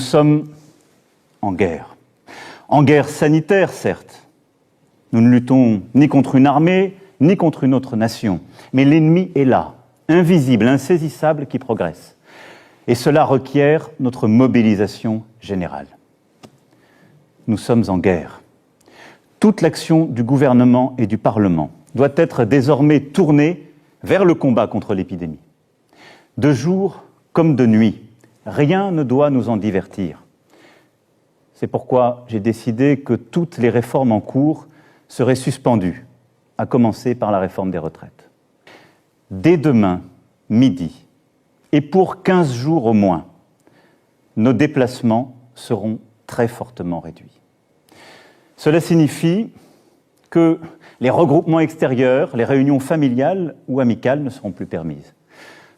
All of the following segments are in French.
sommes en guerre. En guerre sanitaire, certes. Nous ne luttons ni contre une armée, ni contre une autre nation. Mais l'ennemi est là, invisible, insaisissable, qui progresse. Et cela requiert notre mobilisation générale. Nous sommes en guerre. Toute l'action du gouvernement et du Parlement doit être désormais tournée vers le combat contre l'épidémie. De jour comme de nuit, rien ne doit nous en divertir. C'est pourquoi j'ai décidé que toutes les réformes en cours seraient suspendues, à commencer par la réforme des retraites. Dès demain, midi, et pour 15 jours au moins, nos déplacements seront très fortement réduits. Cela signifie que les regroupements extérieurs, les réunions familiales ou amicales ne seront plus permises.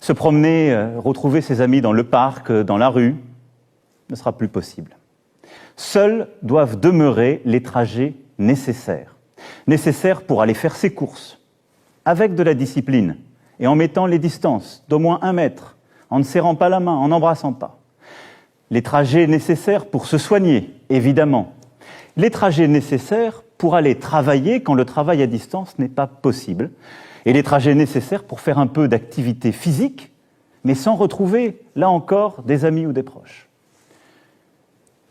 Se promener, retrouver ses amis dans le parc, dans la rue, ne sera plus possible. Seuls doivent demeurer les trajets nécessaires. Nécessaires pour aller faire ses courses, avec de la discipline et en mettant les distances d'au moins 1 mètre, en ne serrant pas la main, en n'embrassant pas. Les trajets nécessaires pour se soigner, évidemment. Les trajets nécessaires pour aller travailler quand le travail à distance n'est pas possible. Et les trajets nécessaires pour faire un peu d'activité physique, mais sans retrouver, là encore, des amis ou des proches.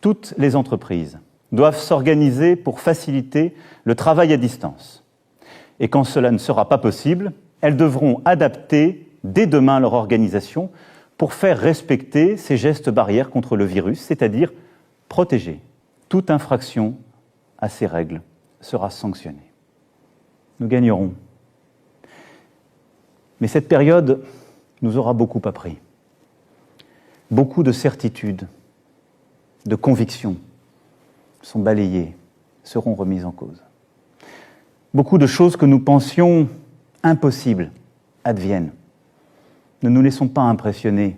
Toutes les entreprises doivent s'organiser pour faciliter le travail à distance. Et quand cela ne sera pas possible, elles devront adapter dès demain leur organisation pour faire respecter ces gestes barrières contre le virus, c'est-à-dire protéger. Toute infraction à ces règles sera sanctionnée. Nous gagnerons. Mais cette période nous aura beaucoup appris. Beaucoup de certitudes, de convictions sont balayées, seront remises en cause. Beaucoup de choses que nous pensions impossibles adviennent. Ne nous laissons pas impressionner.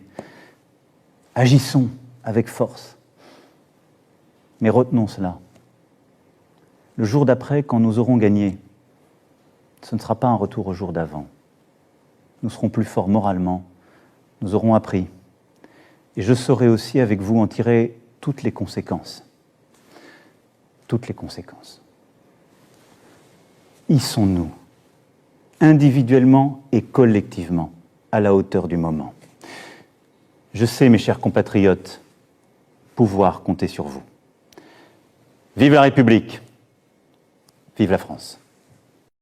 Agissons avec force. Mais retenons cela. Le jour d'après, quand nous aurons gagné, ce ne sera pas un retour au jour d'avant. Nous serons plus forts moralement, nous aurons appris. Et je saurai aussi avec vous en tirer toutes les conséquences. Toutes les conséquences. Y sont-nous, individuellement et collectivement, à la hauteur du moment? Je sais, mes chers compatriotes, pouvoir compter sur vous. Vive la République, vive la France.